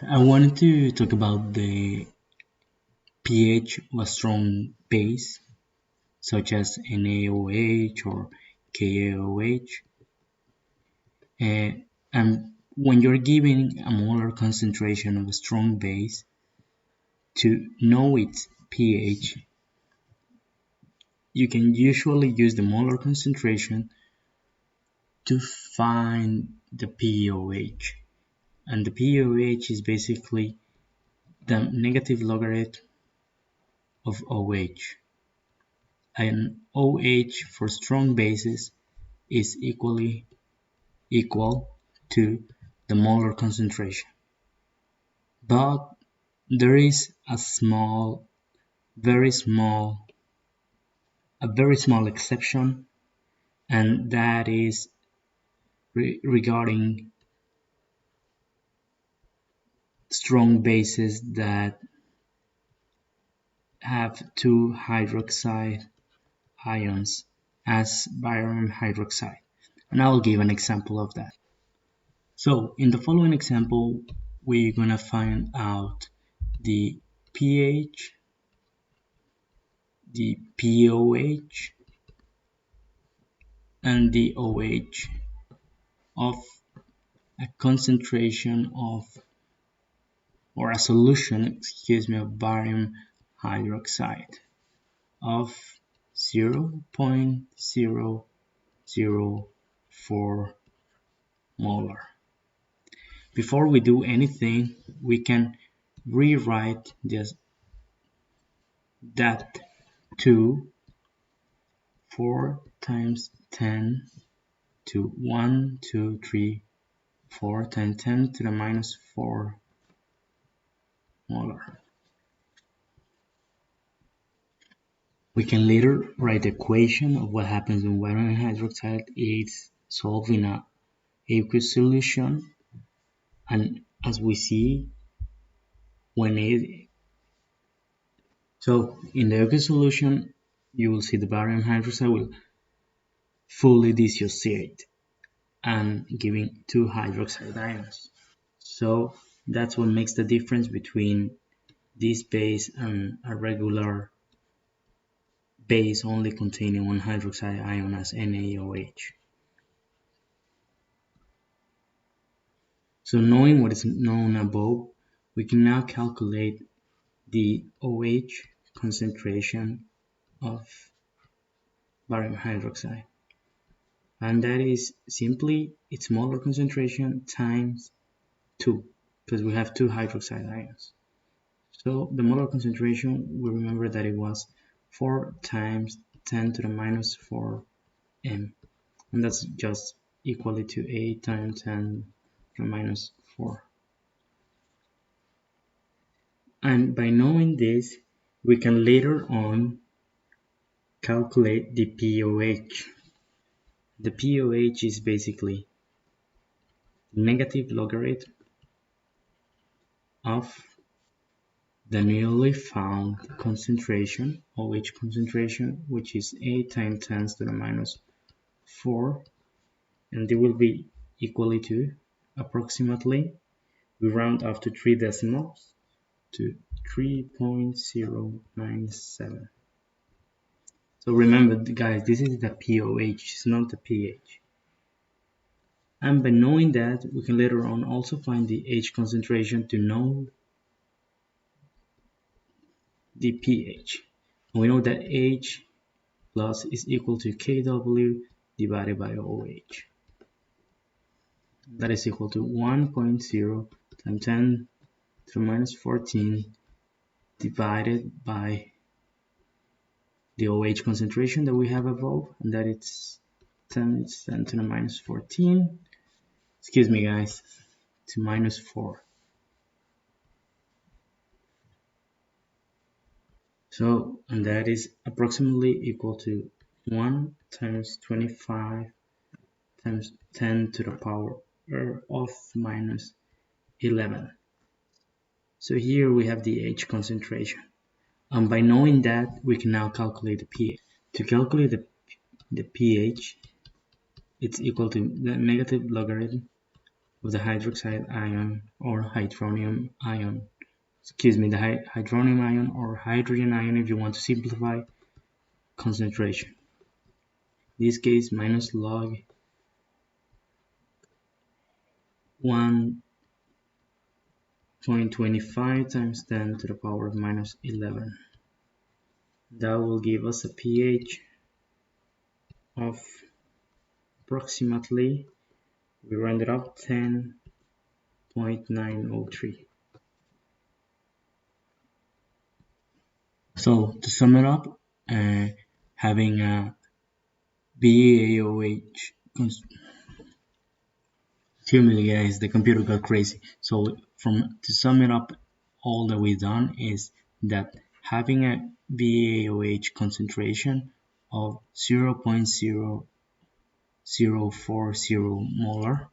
I wanted to talk about the pH of a strong base, such as NaOH or KaOH. And when you're giving a molar concentration of a strong base, to know its pH, you can usually use the molar concentration to find the pOH. And the pOH is basically the negative logarithm of OH. And OH for strong bases is equal to the molar concentration. But there is a very small exception, and that is regarding strong bases that have two hydroxide ions as barium hydroxide. And I will give an example of that. So in the following example, we're gonna find out the pH, the pOH, and the OH of a concentration of, or a solution, of barium hydroxide of 0.004 molar. Before we do anything, we can rewrite that to 4 times 10 to 1, 2, 3, 4 times 10 to the minus 4 molar. We can later write the equation of what happens when barium hydroxide is solved in an aqueous solution, and as we see, so in the aqueous solution, you will see the barium hydroxide will fully dissociate and giving two hydroxide ions. So that's what makes the difference between this base and a regular base only containing one hydroxide ion as NaOH. So knowing what is known above, we can now calculate the OH concentration of barium hydroxide. And that is simply its molar concentration times 2, because we have two hydroxide ions. So the molar concentration, we remember that it was 4 times 10 to the minus 4 m, and that's just equally to 8 times 10 to the minus 4. And by knowing this, we can later on calculate the pOH. The pOH is basically negative logarithm of the newly found concentration, OH concentration, which is 8 times 10 to the minus 4, and it will be equally to approximately, we round up to 3 decimals, to 3.097. So remember, guys, this is the pOH, it's not the pH. And by knowing that, we can later on also find the H concentration to know the pH. And we know that H plus is equal to Kw divided by OH. That is equal to 1.0 times 10 to the minus 14 divided by the OH concentration that we have above, and that it's 10 to the minus 14. Excuse me, guys, to minus 4. So, and that is approximately equal to 1 times 25 times 10 to the power of minus 11. So here we have the H concentration. And by knowing that, we can now calculate the pH. To calculate the pH, it's equal to the negative logarithm of the hydroxide ion or hydronium ion. Excuse me, the hydronium ion or hydrogen ion if you want to simplify concentration. In this case, minus log 1.25 times 10 to the power of minus 11. That will give us a pH of approximately, we rounded up, 10.903. So to sum it up, having a BaOH, excuse me guys, the computer got crazy. So to sum it up, all that we've done is that having a BaOH concentration of 0.0040 molar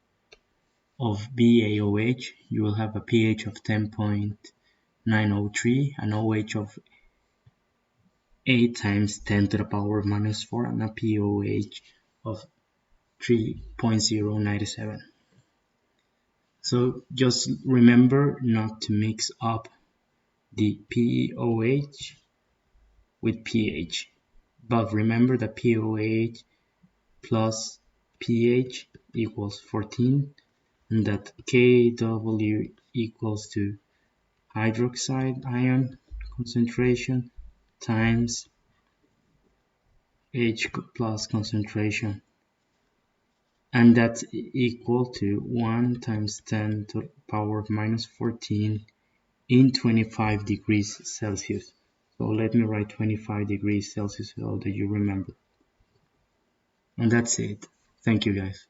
of BaOH, you will have a pH of 10.903, an OH of 8 times 10 to the power of minus 4, and a pOH of 3.097. So just remember not to mix up the pOH with pH, but remember that pOH plus pH equals 14, and that Kw equals to hydroxide ion concentration times H plus concentration, and that's equal to 1 times 10 to the power of minus 14 in 25 degrees Celsius. So let me write 25 degrees Celsius so that you remember. And that's it. Thank you guys.